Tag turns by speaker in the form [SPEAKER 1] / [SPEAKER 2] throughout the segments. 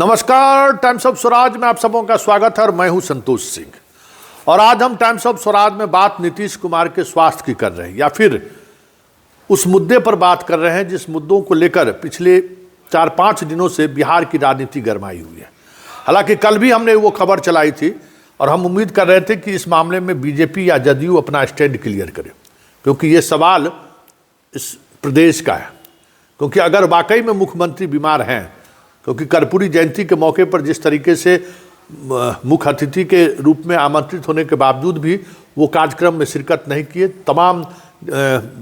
[SPEAKER 1] नमस्कार, times of Swaraj में आप सबों का स्वागत है और मैं हूं संतोष सिंह। और आज हम टाइम्स ऑफ स्वराज में बात नीतीश कुमार के स्वास्थ्य की कर रहे हैं, या फिर उस मुद्दे पर बात कर रहे हैं जिस मुद्दों को लेकर पिछले 4-5 दिनों से बिहार की राजनीति गरमाई हुई है। हालांकि कल भी हमने वो खबर चलाई थी और हम उम्मीद कर रहे थे कि इस मामले में बीजेपी या जदयू अपना स्टैंड क्लियर करे, क्योंकि ये सवाल इस प्रदेश का है। क्योंकि अगर वाकई में मुख्यमंत्री बीमार हैं, क्योंकि कर्पूरी जयंती के मौके पर जिस तरीके से मुख्य अतिथि के रूप में आमंत्रित होने के बावजूद भी वो कार्यक्रम में शिरकत नहीं किए। तमाम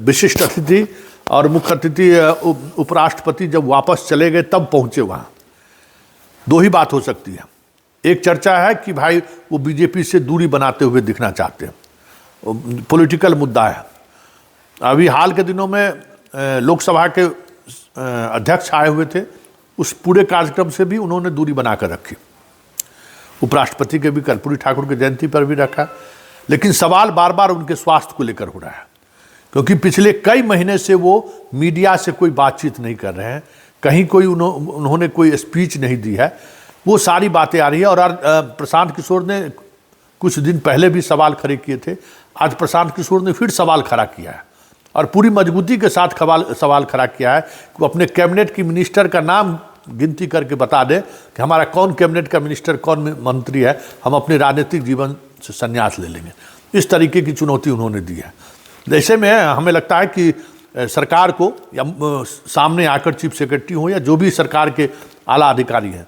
[SPEAKER 1] विशिष्ट अतिथि और मुख्य अतिथि उपराष्ट्रपति जब वापस चले गए तब पहुंचे वहाँ। दो ही बात हो सकती है, एक चर्चा है कि भाई वो बीजेपी से दूरी बनाते हुए दिखना चाहते हैं, पॉलिटिकल मुद्दा है। अभी हाल के दिनों में लोकसभा के अध्यक्ष आए हुए थे, उस पूरे कार्यक्रम से भी उन्होंने दूरी बनाकर रखी। उपराष्ट्रपति के भी कर्पूरी ठाकुर की जयंती पर भी रखा, लेकिन सवाल बार बार उनके स्वास्थ्य को लेकर हो रहा है, क्योंकि पिछले कई महीने से वो मीडिया से कोई बातचीत नहीं कर रहे हैं, कहीं कोई उन्होंने कोई स्पीच नहीं दी है। वो सारी बातें आ रही है। और प्रशांत किशोर ने कुछ दिन पहले भी सवाल खड़े किए थे, आज प्रशांत किशोर ने फिर सवाल खड़ा किया है और पूरी मजबूती के साथ सवाल खड़ा किया है कि वो अपने कैबिनेट की मिनिस्टर का नाम गिनती करके बता दें कि हमारा कौन कैबिनेट का मिनिस्टर, कौन मंत्री है, हम अपने राजनीतिक जीवन से संन्यास ले लेंगे। इस तरीके की चुनौती उन्होंने दी है। ऐसे में हमें लगता है कि सरकार को या सामने आकर चीफ सेक्रेटरी हो या जो भी सरकार के आला अधिकारी हैं,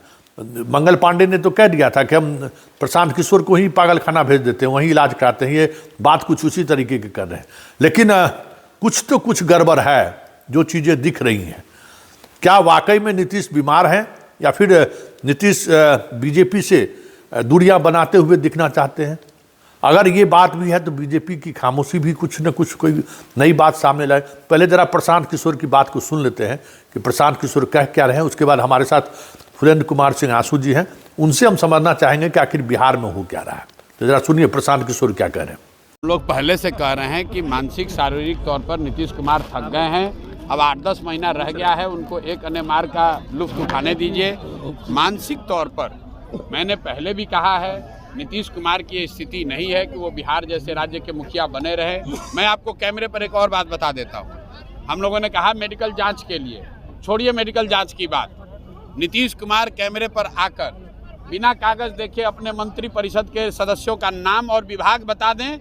[SPEAKER 1] मंगल पांडे ने तो कह दिया था कि हम प्रशांत किशोर को ही पागलखाना भेज देते हैं, वहीं इलाज कराते हैं। ये बात कुछ उसी तरीके की कर रहे हैं, लेकिन कुछ तो कुछ गड़बड़ है जो चीज़ें दिख रही हैं। क्या वाकई में नीतीश बीमार हैं या फिर नीतीश बीजेपी से दूरियां बनाते हुए दिखना चाहते हैं? अगर ये बात भी है तो बीजेपी की खामोशी भी कुछ न कुछ कोई नई बात सामने लाए। पहले जरा प्रशांत किशोर की बात को सुन लेते हैं कि प्रशांत किशोर कह क्या रहे हैं। उसके बाद हमारे साथ सुरेंद्र कुमार सिंह आंसू जी हैं, उनसे हम समझना चाहेंगे कि आखिर बिहार में हो क्या रहा है। तो जरा सुनिए प्रशांत किशोर क्या कह रहे हैं।
[SPEAKER 2] लोग पहले से कह रहे हैं कि मानसिक शारीरिक तौर पर नीतीश कुमार थक गए हैं। अब 8-10 महीना रह गया है, उनको एक अन्य मार्ग का लुत्फ उठाने दीजिए। मानसिक तौर पर मैंने पहले भी कहा है, नीतीश कुमार की स्थिति नहीं है कि वो बिहार जैसे राज्य के मुखिया बने रहे। मैं आपको कैमरे पर एक और बात बता देता हूँ। हम लोगों ने कहा मेडिकल जांच के लिए, छोड़िए मेडिकल जांच की बात, नीतीश कुमार कैमरे पर आकर बिना कागज देखे अपने मंत्री परिषद के सदस्यों का नाम और विभाग बता दें,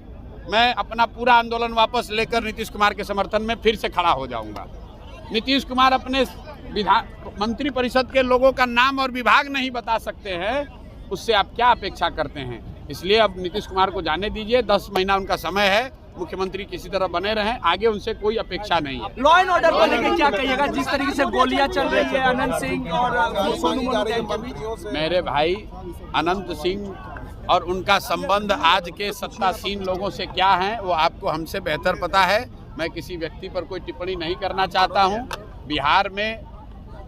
[SPEAKER 2] मैं अपना पूरा आंदोलन वापस लेकर नीतीश कुमार के समर्थन में फिर से खड़ा हो जाऊंगा। नीतीश कुमार अपने मंत्री परिषद के लोगों का नाम और विभाग नहीं बता सकते हैं, उससे आप क्या अपेक्षा करते हैं? इसलिए अब नीतीश कुमार को जाने दीजिए, 10 महीना उनका समय है, मुख्यमंत्री किसी तरह बने रहें, आगे उनसे कोई अपेक्षा नहीं है।
[SPEAKER 3] लॉ एंड ऑर्डर को लेकर क्या कहिएगा, जिस तरीके से गोलियां चल रही है अनंत सिंह और सोनू मोदी के बीच?
[SPEAKER 2] मेरे भाई अनंत सिंह और उनका संबंध आज के सत्तासीन लोगों से क्या है वो आपको हमसे बेहतर पता है। मैं किसी व्यक्ति पर कोई टिप्पणी नहीं करना चाहता हूं। बिहार में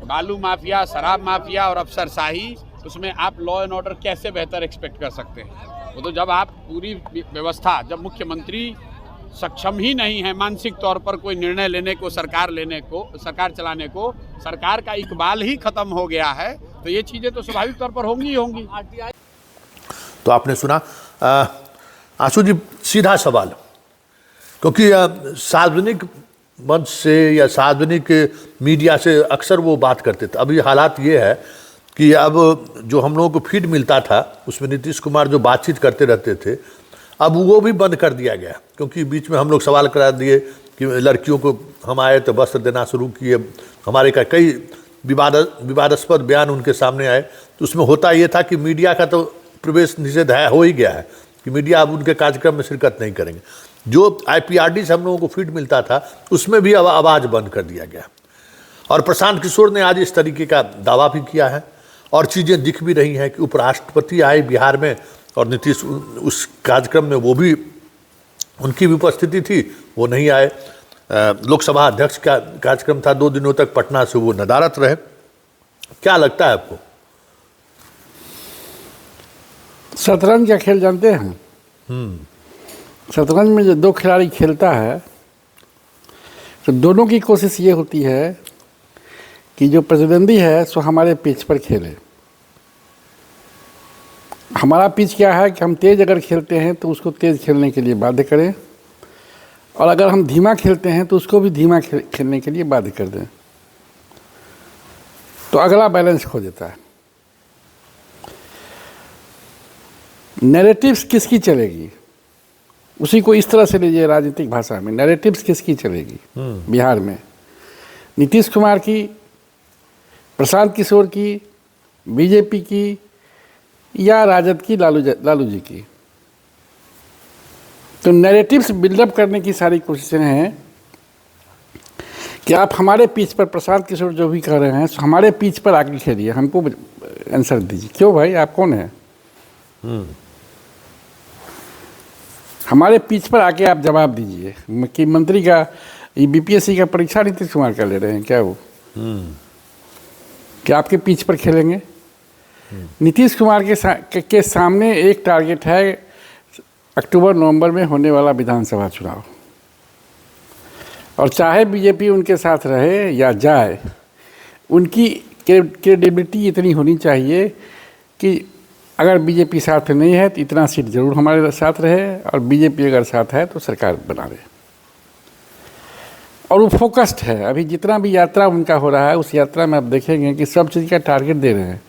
[SPEAKER 2] बालू माफिया, शराब माफिया और अफसरशाही, उसमें आप लॉ एंड ऑर्डर कैसे बेहतर एक्सपेक्ट कर सकते हैं? वो तो जब आप पूरी व्यवस्था, जब मुख्यमंत्री सक्षम ही नहीं है मानसिक तौर पर कोई निर्णय लेने को, सरकार चलाने को, सरकार का इकबाल ही खत्म हो गया है, तो ये चीज़ें तो स्वाभाविक तौर पर होंगी ही होंगी।
[SPEAKER 1] तो आपने सुना आंसू जी, सीधा सवाल, क्योंकि सार्वजनिक मंच से या सार्वजनिक मीडिया से अक्सर वो बात करते थे। अभी हालात ये है कि अब जो हम लोगों को फीड मिलता था उसमें नीतीश कुमार जो बातचीत करते रहते थे, अब वो भी बंद कर दिया गया, क्योंकि बीच में हम लोग सवाल करा दिए कि लड़कियों को हम आए तो वस्त्र देना शुरू किए, हमारे का कई विवादास्पद बयान उनके सामने आए। तो उसमें होता ये था कि मीडिया का तो प्रवेश निषेध हो ही गया है कि मीडिया अब उनके कार्यक्रम में शिरकत नहीं करेंगे। जो IPRD से हम लोगों को फीड मिलता था उसमें भी अब आवाज़ बंद कर दिया गया। और प्रशांत किशोर ने आज इस तरीके का दावा भी किया है और चीज़ें दिख भी रही हैं कि उपराष्ट्रपति आए बिहार में और नीतीश उस कार्यक्रम में, वो भी उनकी भी उपस्थिति थी, वो नहीं आए। लोकसभा अध्यक्ष का कार्यक्रम था, 2 दिनों तक पटना से वो नदारत रहे। क्या लगता है आपको?
[SPEAKER 4] शतरंज का खेल जानते हैं? शतरंज में जो 2 खिलाड़ी खेलता है तो दोनों की कोशिश ये होती है कि जो प्रतिद्वंदी है सो हमारे पिच पर खेले। हमारा पिच क्या है कि हम तेज़ अगर खेलते हैं तो उसको तेज़ खेलने के लिए बाध्य करें, और अगर हम धीमा खेलते हैं तो उसको भी धीमा खेलने के लिए बाध्य कर दें, तो अगला बैलेंस खो देता है। नैरेटिव्स किसकी चलेगी, उसी को इस तरह से लीजिए राजनीतिक भाषा में, नैरेटिव्स किसकी चलेगी बिहार में? नीतीश कुमार की, प्रशांत किशोर की, बीजेपी की, या राजद की, लालू जी की? तो नैरेटिव्स बिल्डअप करने की सारी कोशिशें हैं कि आप हमारे पीछ पर, प्रशांत किशोर जो भी कह रहे हैं, हमारे पीछ पर आके खेलिए, हमको आंसर दीजिए। क्यों भाई, आप कौन हैं? हमारे पीछ पर आके आप जवाब दीजिए कि मंत्री का, ये बीपीएससी का परीक्षा नीतीश कुमार का ले रहे हैं क्या वो? क्या आपके पीछ पर खेलेंगे? नीतीश कुमार के सामने एक टारगेट है, अक्टूबर नवंबर में होने वाला विधानसभा चुनाव, और चाहे बीजेपी उनके साथ रहे या जाए, उनकी क्रेडिबिलिटी इतनी होनी चाहिए कि अगर बीजेपी साथ नहीं है तो इतना सीट जरूर हमारे साथ रहे, और बीजेपी अगर साथ है तो सरकार बना रहे। और वो फोकस्ड है। अभी जितना भी यात्रा उनका हो रहा है, उस यात्रा में आप देखेंगे कि सब चीज़ का टारगेट दे रहे हैं।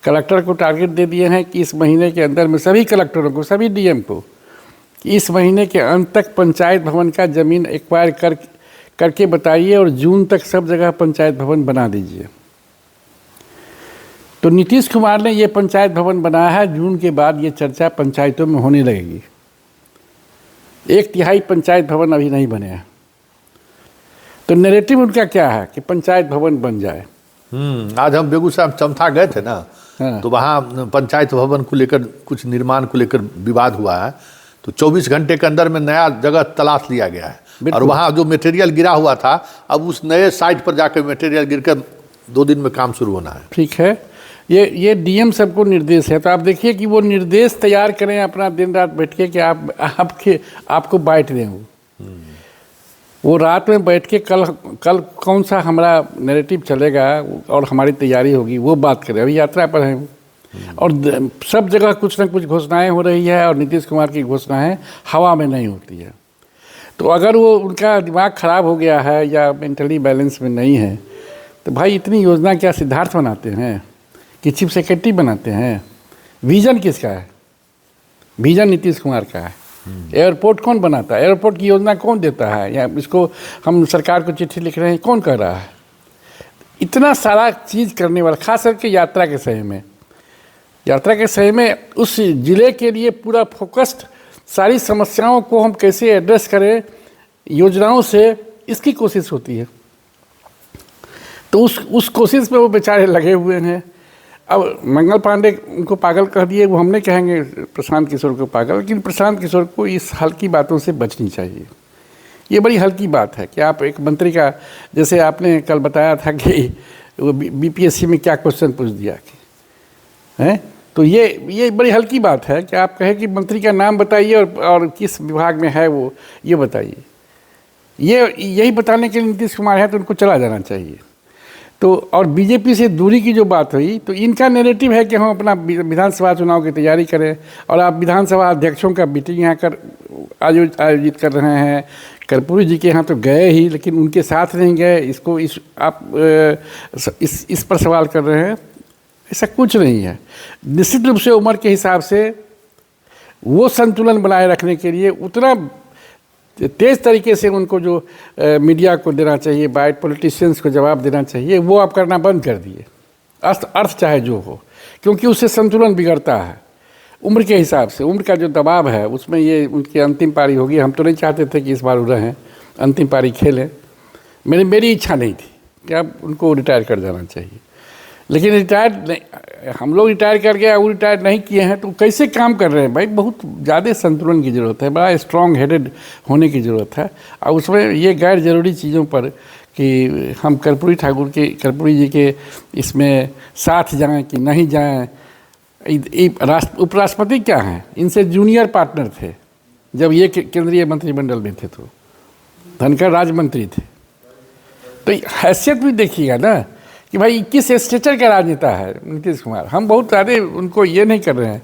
[SPEAKER 4] कलेक्टर को टारगेट दे दिए हैं कि इस महीने के अंदर में, सभी कलेक्टरों को, सभी डीएम को, कि इस महीने के अंत तक पंचायत भवन का ज़मीन एक्वायर करके बताइए, और जून तक सब जगह पंचायत भवन बना दीजिए। तो नीतीश कुमार ने ये पंचायत भवन बनाया है, जून के बाद ये चर्चा पंचायतों में होने लगेगी। 1/3 पंचायत भवन अभी नहीं बने हैं। तो नैरेटिव उनका क्या है कि पंचायत भवन बन जाए।
[SPEAKER 1] आज हम बेगूसराय चमथा गए थे ना,
[SPEAKER 4] हाँ।
[SPEAKER 1] तो वहाँ पंचायत भवन को लेकर, कुछ निर्माण को लेकर विवाद हुआ है, तो 24 घंटे के अंदर में नया जगह तलाश लिया गया है, और वहाँ जो मटेरियल गिरा हुआ था, अब उस नए साइट पर जाकर मटेरियल गिरकर 2 दिन में काम शुरू होना है।
[SPEAKER 4] ठीक है, ये डीएम सबको निर्देश है। तो आप देखिए कि वो निर्देश तैयार करें अपना दिन रात बैठ के, कि आपको बांट दें। वो रात में बैठ के कल कौन सा हमारा नैरेटिव चलेगा और हमारी तैयारी होगी, वो बात करें। अभी यात्रा पर हैं, और सब जगह कुछ ना कुछ घोषणाएं हो रही है, और नीतीश कुमार की घोषणाएं हवा में नहीं होती है। तो अगर वो, उनका दिमाग खराब हो गया है या मेंटली बैलेंस में नहीं है, तो भाई इतनी योजना क्या सिद्धार्थ बनाते हैं कि चीफ सेक्रेटरी बनाते हैं? विजन किसका है? विजन नीतीश कुमार का है। एयरपोर्ट कौन बनाता है? एयरपोर्ट की योजना कौन देता है? या इसको हम सरकार को चिट्ठी लिख रहे हैं, कौन कर रहा है? इतना सारा चीज़ करने वाला, खास करके यात्रा के समय में उस जिले के लिए पूरा फोकस्ड, सारी समस्याओं को हम कैसे एड्रेस करें योजनाओं से, इसकी कोशिश होती है। तो उस कोशिश में वो बेचारे लगे हुए हैं। अब मंगल पांडे उनको पागल कह दिए, वो हमने कहेंगे प्रशांत किशोर को पागल, लेकिन प्रशांत किशोर को इस हल्की बातों से बचनी चाहिए। ये बड़ी हल्की बात है कि आप एक मंत्री का, जैसे आपने कल बताया था कि वो बीपीएससी में क्या क्वेश्चन पूछ दिया कि हैं, तो ये बड़ी हल्की बात है कि आप कहें कि मंत्री का नाम बताइए और किस विभाग में है वो, ये बताइए। यही बताने के लिए नीतीश कुमार है, तो उनको चला जाना चाहिए। तो और बीजेपी से दूरी की जो बात हुई, तो इनका नैरेटिव है कि हम अपना विधानसभा चुनाव की तैयारी करें, और आप विधानसभा अध्यक्षों का मीटिंग यहाँ कर आयोजित कर रहे हैं। कर्पूरी जी के यहाँ तो गए ही, लेकिन उनके साथ नहीं गए। इसको इस पर सवाल कर रहे हैं। ऐसा कुछ नहीं है। निश्चित रूप से उम्र के हिसाब से वो संतुलन बनाए रखने के लिए उतना तेज़ तरीके से उनको जो मीडिया को देना चाहिए, बाइट पॉलिटिशियंस को जवाब देना चाहिए, वो आप करना बंद कर दिए। अर्थ चाहे जो हो, क्योंकि उससे संतुलन बिगड़ता है। उम्र के हिसाब से, उम्र का जो दबाव है, उसमें ये उनकी अंतिम पारी होगी। हम तो नहीं चाहते थे कि इस बार वो रहें, अंतिम पारी खेलें। मेरी इच्छा नहीं थी कि अब उनको रिटायर कर जाना चाहिए, लेकिन रिटायर नहीं, हम लोग रिटायर कर गए, वो रिटायर नहीं किए हैं, तो कैसे काम कर रहे हैं भाई? बहुत ज़्यादा संतुलन की ज़रूरत है, बड़ा स्ट्रॉन्ग हेडेड होने की ज़रूरत है। और उसमें ये गैर ज़रूरी चीज़ों पर कि हम कर्पूरी जी के इसमें साथ जाएं कि नहीं जाएं। उपराष्ट्रपति क्या हैं? इनसे जूनियर पार्टनर थे जब ये केंद्रीय मंत्रिमंडल में थे, तो धनखड़ राज्य मंत्री थे। तो हैसियत भी देखिएगा ना कि भाई किस स्टेचर का राजनेता है नीतीश कुमार। हम बहुत सारे उनको ये नहीं कर रहे हैं।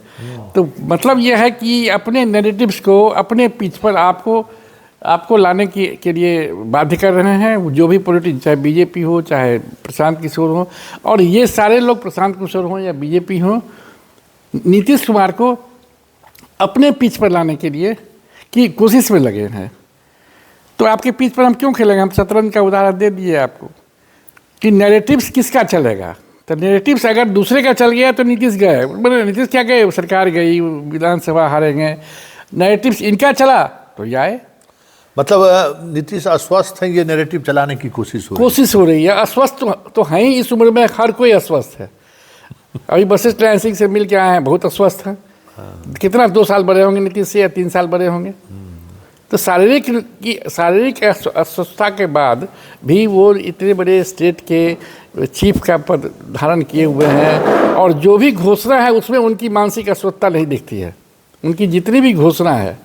[SPEAKER 4] तो मतलब ये है कि अपने नैरेटिव्स को अपने पीछ पर आपको लाने के लिए बाध्य कर रहे हैं, जो भी पॉलिटिक्स, चाहे बीजेपी हो चाहे प्रशांत किशोर हो, और ये सारे लोग प्रशांत किशोर हों या बीजेपी हो, नीतीश कुमार को अपने पीछ पर लाने के लिए की कोशिश में लगे हैं। तो आपके पीछ पर हम क्यों खेलेंगे? हम शतरंज का उदाहरण दे दिए आपको कि नैरेटिव्स किसका चलेगा। तो नैरेटिव्स अगर दूसरे का चल गया तो नीतीश गए, नीतीश क्या गए, सरकार गई, विधानसभा हारेंगे। नैरेटिव्स इनका चला तो जाए।
[SPEAKER 1] मतलब नीतीश अस्वस्थ हैं, ये नैरेटिव चलाने की कोशिश
[SPEAKER 4] हो रही है। अस्वस्थ तो हैं ही, इस उम्र में हर कोई अस्वस्थ है। अभी वशिष्ठ नारायण सिंह से मिल के आए हैं, बहुत अस्वस्थ हैं। कितना 2 साल बड़े होंगे नीतीश से, या 3 साल बड़े होंगे। तो शारीरिक अस्वस्थता के बाद भी वो इतने बड़े स्टेट के चीफ का पद धारण किए हुए हैं, और जो भी घोषणा है उसमें उनकी मानसिक अस्वस्थता नहीं दिखती है। उनकी जितनी भी घोषणा है,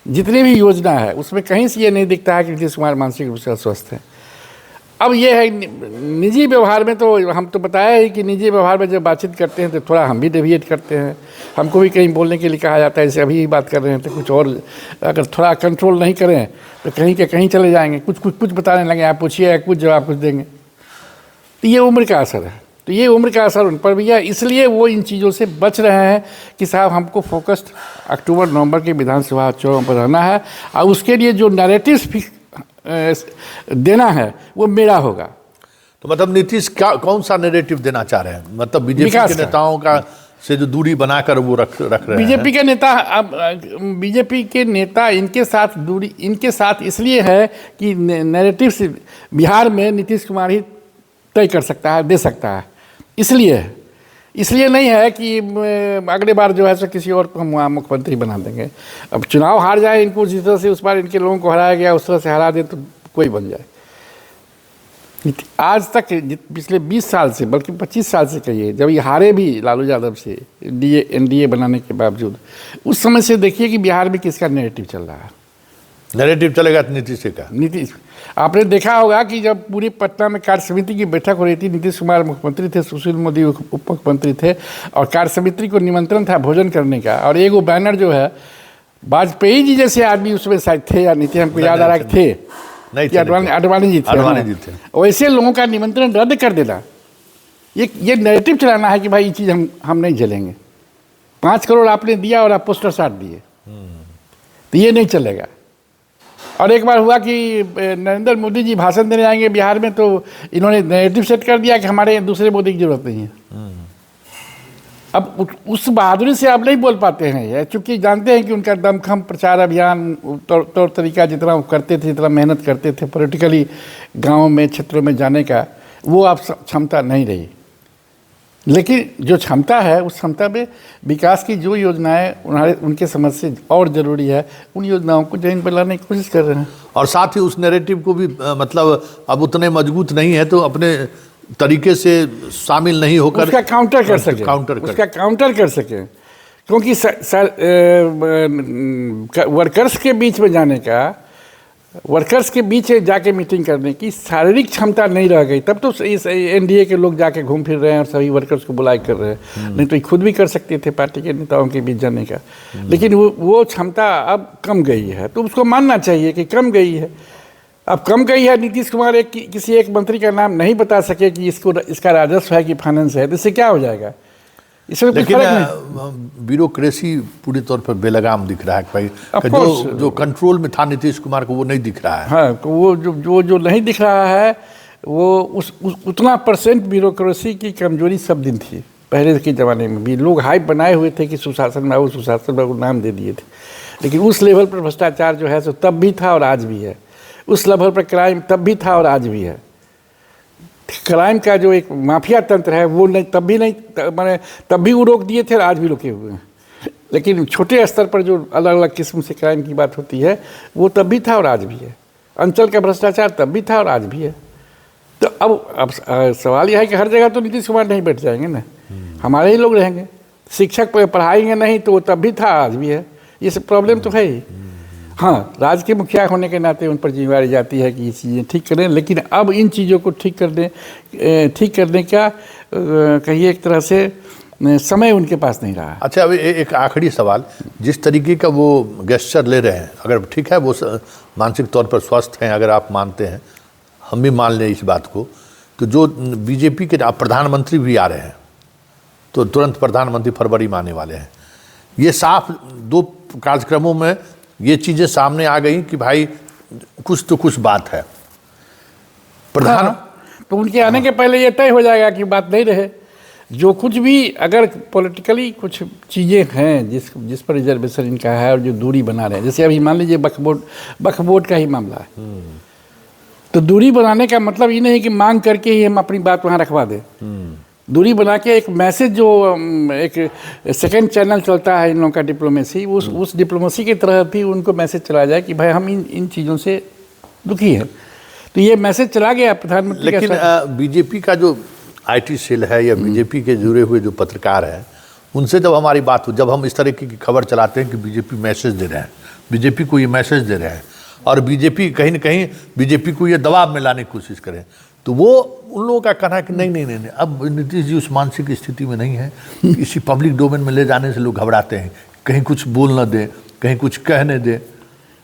[SPEAKER 4] जितनी भी योजना है, उसमें कहीं से ये नहीं दिखता है कि नीतीश कुमार मानसिक रूप से अस्वस्थ है। अब ये है निजी व्यवहार में, तो हम तो बताया ही कि निजी व्यवहार में जब बातचीत करते हैं तो थोड़ा हम भी डेविएट करते हैं। हमको भी कहीं बोलने के लिए कहा जाता है, जैसे अभी ही बात कर रहे हैं तो कुछ और अगर थोड़ा कंट्रोल नहीं करें तो कहीं के कहीं चले जाएंगे, कुछ बताने लगे, आप पूछिए कुछ जवाब कुछ देंगे। तो ये उम्र का असर है। तो ये उम्र का असर उन पर भी है, इसलिए वो इन चीज़ों से बच रहे हैं कि साहब हमको फोकस्ड अक्टूबर नवंबर के विधानसभा चुनाव पर रहना है, और उसके लिए जो नैरेटिव्स देना है वो मेरा होगा।
[SPEAKER 1] तो मतलब नीतीश कौन सा नैरेटिव देना चाह रहे हैं? मतलब बीजेपी के नेताओं का से जो दूरी बनाकर वो रख रहे हैं।
[SPEAKER 4] बीजेपी के नेता, अब बीजेपी के नेता इनके साथ दूरी, इनके साथ इसलिए है कि नैरेटिव से बिहार में नीतीश कुमार ही तय कर सकता है, दे सकता है। इसलिए नहीं है कि अगले बार जो है सो किसी और को हम वहाँ मुख्यमंत्री बना देंगे। अब चुनाव हार जाए इनको, जिस तरह से उस बार इनके लोगों को हराया गया उस तरह से हरा दे तो कोई बन जाए। आज तक पिछले 20 साल से, बल्कि 25 साल से कहिए, जब ये हारे भी लालू यादव से एनडीए बनाने के बावजूद, उस समय से देखिए कि बिहार में किसका नैरेटिव चल रहा है।
[SPEAKER 1] नैरेटिव चलेगा तो नीतीश का।
[SPEAKER 4] नीतीश, आपने देखा होगा कि जब पूरी पटना में कार्य समिति की बैठक हो रही थी, नीतीश कुमार मुख्यमंत्री थे, सुशील मोदी उप मुख्यमंत्री थे, और कार्य समिति को निमंत्रण था भोजन करने का, और एक वो बैनर जो है, वाजपेयी जी जैसे आदमी उसमें शायद थे या नहीं थे, हमको याद आ रहा थे, नहीं अडवाणी जी थे। वैसे लोगों का निमंत्रण रद्द कर देना, ये नैरेटिव चलाना है कि भाई ये चीज़ हम नहीं झेलेंगे। 5 करोड़ आपने दिया और आप पोस्टर साट दिए, तो ये नहीं चलेगा। और एक बार हुआ कि नरेंद्र मोदी जी भाषण देने आएंगे बिहार में, तो इन्होंने नैरेटिव सेट कर दिया कि हमारे दूसरे मोदी की जरूरत नहीं है। अब उस बहादुरी से आप नहीं बोल पाते हैं, चूँकि जानते हैं कि उनका दमखम प्रचार अभियान तौर तरीका जितना वो करते थे, जितना मेहनत करते थे पॉलिटिकली गाँव में क्षेत्रों में जाने का, वो आप क्षमता नहीं रही। लेकिन जो क्षमता है, उस क्षमता में विकास की जो योजनाएं उनके समझ से और ज़रूरी है, उन योजनाओं को जमीन पर लाने की कोशिश कर रहे हैं।
[SPEAKER 1] और साथ ही उस नैरेटिव को भी मतलब अब उतने मजबूत नहीं है तो अपने तरीके से शामिल नहीं होकर
[SPEAKER 4] उसका काउंटर कर सके, क्योंकि वर्कर्स के बीच में जाने का, वर्कर्स के बीच जाके मीटिंग करने की शारीरिक क्षमता नहीं रह गई। तब तो इस एनडीए के लोग जाके घूम फिर रहे हैं और सभी वर्कर्स को बुलाई कर रहे हैं, नहीं तो खुद भी कर सकते थे पार्टी के नेताओं के बीच जाने का। लेकिन वो क्षमता अब कम गई है, तो उसको मानना चाहिए कि कम गई है। अब कम गई है। नीतीश कुमार किसी एक मंत्री का नाम नहीं बता सके कि इसका राजस्व है कि फाइनेंस है, तो इससे क्या हो जाएगा? इसमें
[SPEAKER 1] लेकिन ब्यूरोक्रेसी पूरी तौर पर बेलगाम दिख रहा है भाई, जो कंट्रोल में था नीतीश कुमार को वो नहीं दिख रहा है।
[SPEAKER 4] हाँ, वो जो नहीं दिख रहा है वो उतना % ब्यूरोक्रेसी की कमजोरी सब दिन थी। पहले के ज़माने में भी लोग हाइप बनाए हुए थे कि सुशासन बाबू नाम दे दिए थे, लेकिन उस लेवल पर भ्रष्टाचार जो है सो तब भी था और आज भी है। उस लेवल पर क्राइम तब भी था और आज भी है। क्राइम का जो एक माफिया तंत्र है वो नहीं, तब भी नहीं, मैंने तब भी वो रोक दिए थे और आज भी रोके हुए हैं। लेकिन छोटे स्तर पर जो अलग अलग किस्म से क्राइम की बात होती है वो तब भी था और आज भी है। अंचल का भ्रष्टाचार तब भी था और आज भी है। तो अब सवाल यह है कि हर जगह तो नीतीश कुमार नहीं बैठ जाएंगे ना, हमारे ही लोग रहेंगे। शिक्षक पढ़ाएंगे नहीं तो वो तब भी था आज भी है। ये सब प्रॉब्लम तो है ही। हाँ, राज्य के मुखिया होने के नाते उन पर जिम्मेदारी जाती है कि ये चीज़ें ठीक करें, लेकिन अब इन चीज़ों को ठीक करने का कहिए एक तरह से समय उनके पास नहीं रहा।
[SPEAKER 1] अच्छा, अभी एक आखिरी सवाल, जिस तरीके का वो गेस्चर ले रहे हैं, अगर ठीक है वो मानसिक तौर पर स्वस्थ हैं, अगर आप मानते हैं, हम भी मान लें इस बात को, कि जो बीजेपी के प्रधानमंत्री भी आ रहे हैं, तो तुरंत प्रधानमंत्री फरवरी में आने वाले हैं, ये साफ 2 कार्यक्रमों में ये चीज़ें सामने आ गई कि भाई कुछ तो कुछ बात है।
[SPEAKER 4] तो उनके आने के पहले ये तय हो जाएगा कि बात नहीं रहे। जो कुछ भी अगर पॉलिटिकली कुछ चीज़ें हैं जिस पर रिजर्वेशन इनका है और जो दूरी बना रहे हैं, जैसे अभी मान लीजिए वक्फ बोर्ड का ही मामला है, तो दूरी बनाने का मतलब ये नहीं कि मांग करके ही हम अपनी बात वहाँ रखवा दें। दूरी बना के एक मैसेज, जो एक सेकंड चैनल चलता है इन लोगों का डिप्लोमेसी, उस डिप्लोमेसी की तरह भी उनको मैसेज चला जाए कि भाई हम इन चीज़ों से दुखी हैं। तो ये मैसेज चला गया प्रधानमंत्री।
[SPEAKER 1] लेकिन बीजेपी का जो IT सेल है या बीजेपी के जुड़े हुए जो पत्रकार हैं, उनसे जब हमारी बात हो, जब हम इस तरह की खबर चलाते हैं कि बीजेपी मैसेज दे रहे हैं, बीजेपी को ये मैसेज दे रहे हैं, और बीजेपी कहीं ना कहीं बीजेपी को ये दबाव में लाने की कोशिश करें, तो वो उन लोगों का कहना है कि नहीं, अब नीतीश जी उस मानसिक स्थिति में नहीं है, इसी पब्लिक डोमेन में ले जाने से लोग घबराते हैं, कहीं कुछ बोल न दे, कहीं कुछ कहने दे।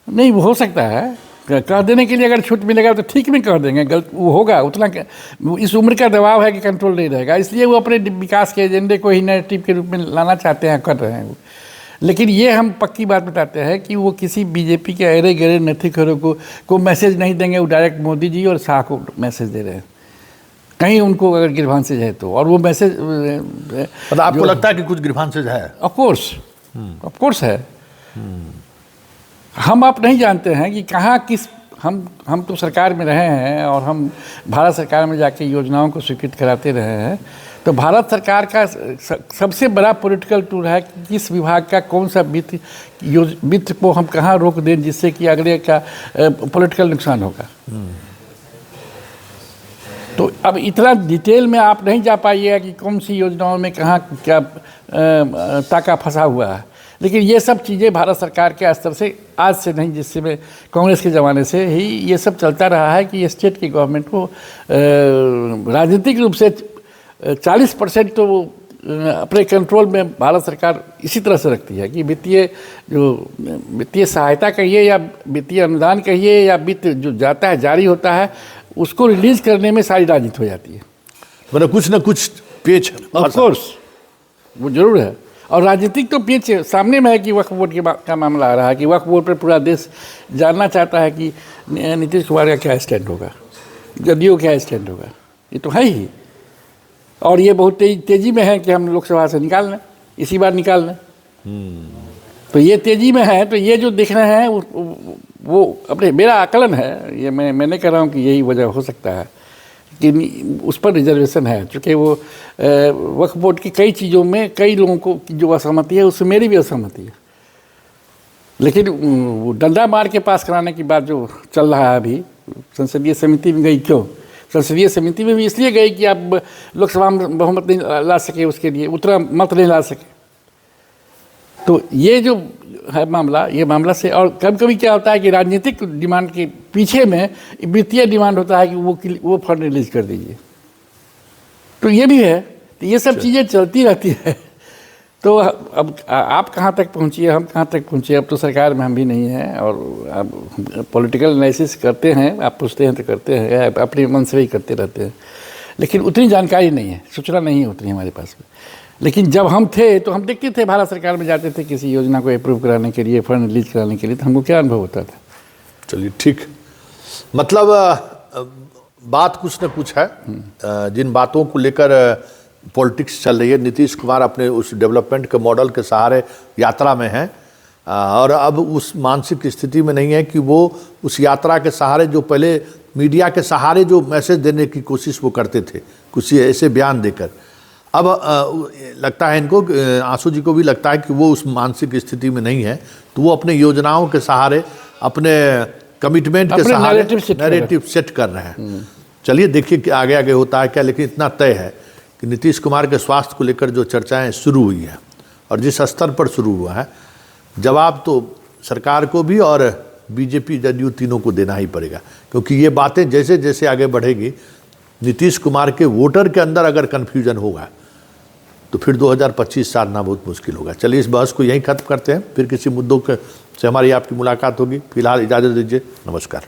[SPEAKER 4] नहीं, वो हो सकता है, कह देने के लिए अगर छूट मिलेगा तो ठीक में कह देंगे, गलत वो होगा उतना, इस उम्र का दबाव है कि कंट्रोल नहीं रहेगा, इसलिए वो अपने विकास के एजेंडे को ही नैरेटिव के रूप में लाना चाहते हैं, कर रहे हैं वो। लेकिन ये हम पक्की बात बताते हैं कि वो किसी बीजेपी के अरे गहरे नैतिकों को मैसेज नहीं देंगे, वो डायरेक्ट मोदी जी और शाह को मैसेज दे रहे हैं, कहीं उनको अगर ग्रीवांसेज है तो। और वो मैसेज
[SPEAKER 1] मतलब आपको लगता है कि कुछ ग्रीवांसेज है?
[SPEAKER 4] ऑफ कोर्स है। हम आप नहीं जानते हैं कि कहाँ किस, हम तो सरकार में रहे हैं और हम भारत सरकार में जाके योजनाओं को स्वीकृत कराते रहे हैं, तो भारत सरकार का सबसे बड़ा पॉलिटिकल टूल है कि किस विभाग का कौन सा वित्त को हम कहाँ रोक दें जिससे कि अगले का पॉलिटिकल नुकसान होगा। तो अब इतना डिटेल में आप नहीं जा पाइएगा कि कौन सी योजनाओं में कहाँ क्या ताका फंसा हुआ है, लेकिन ये सब चीज़ें भारत सरकार के स्तर से आज से नहीं, जिससे में कांग्रेस के ज़माने से ही ये सब चलता रहा है कि स्टेट की गवर्नमेंट को राजनीतिक रूप से 40% तो अपने कंट्रोल में भारत सरकार इसी तरह से रखती है कि वित्तीय सहायता कहिए या वित्तीय अनुदान कहिए या वित्त जो जाता है जारी होता है उसको रिलीज करने में सारी राजनीति हो जाती है।
[SPEAKER 1] मतलब कुछ ना कुछ पेच,
[SPEAKER 4] ऑफ कोर्स वो जरूर है, और राजनीतिक तो पेच सामने में है कि वक्फ बोर्ड का मामला आ रहा है कि वक्फ बोर्ड पर पूरा देश जानना चाहता है कि नीतीश कुमार का क्या स्टैंड होगा, जदयू क्या स्टैंड होगा, ये तो है ही। और ये बहुत तेज़ी में है कि हम लोकसभा से निकाल लें, इसी बार निकाल लें। तो ये तेज़ी में है, तो ये जो दिख रहे हैं वो अपने, मेरा आकलन है, ये मैं नहीं कह रहा हूँ कि यही वजह हो सकता है कि उस पर रिजर्वेशन है, चूँकि वो वक्फ बोर्ड की कई चीज़ों में कई लोगों को जो असहमति है उससे मेरी भी असहमति है, लेकिन वो डंडा मार के पास कराने की बात जो चल रहा है अभी, संसदीय समिति में गई, क्यों संसदीय समिति में भी इसलिए गई कि आप लोकसभा में बहुमत नहीं ला सके, उसके लिए उतना मत नहीं ला सके। तो ये जो है मामला, ये मामला से, और कभी कभी क्या होता है कि राजनीतिक डिमांड के पीछे में वित्तीय डिमांड होता है कि वो फंड रिलीज कर दीजिए, तो ये भी है। तो ये सब चीज़ें चलती रहती है। तो अब आप कहाँ तक पहुँचिए, हम कहाँ तक पहुँचिए, अब तो सरकार में हम भी नहीं हैं, और अब पॉलिटिकल एनालिसिस करते हैं, आप पूछते हैं तो करते हैं, अपने मन से ही करते रहते हैं, लेकिन उतनी जानकारी नहीं है, सूचना नहीं है उतनी हमारे पास में। लेकिन जब हम थे तो हम देखते थे, भारत सरकार में जाते थे किसी योजना को अप्रूव कराने के लिए, फंड रिलीज कराने के लिए, तो हमको क्या अनुभव होता था।
[SPEAKER 1] चलिए ठीक, मतलब बात कुछ न कुछ है, जिन बातों को लेकर पॉलिटिक्स चल रही है, नीतीश कुमार अपने उस डेवलपमेंट के मॉडल के सहारे यात्रा में हैं, और अब उस मानसिक स्थिति में नहीं है कि वो उस यात्रा के सहारे, जो पहले मीडिया के सहारे जो मैसेज देने की कोशिश वो करते थे, कुछ ऐसे बयान देकर, अब लगता है इनको, आंसू जी को भी लगता है कि वो उस मानसिक स्थिति में नहीं है, तो वो अपने योजनाओं के सहारे, अपने कमिटमेंट के सहारे नैरेटिव सेट कर रहे हैं। चलिए देखिए कि आगे आगे होता है क्या, लेकिन इतना तय है कि नीतीश कुमार के स्वास्थ्य को लेकर जो चर्चाएं शुरू हुई है और जिस स्तर पर शुरू हुआ है, जवाब तो सरकार को भी और बीजेपी जदयू तीनों को देना ही पड़ेगा, क्योंकि ये बातें जैसे जैसे आगे बढ़ेगी, नीतीश कुमार के वोटर के अंदर अगर कन्फ्यूजन होगा तो फिर 2025 साधना बहुत मुश्किल होगा। चलिए इस बहस को यहीं खत्म करते हैं, फिर किसी मुद्दों से हमारी आपकी मुलाकात होगी। फिलहाल इजाज़त दीजिए, नमस्कार।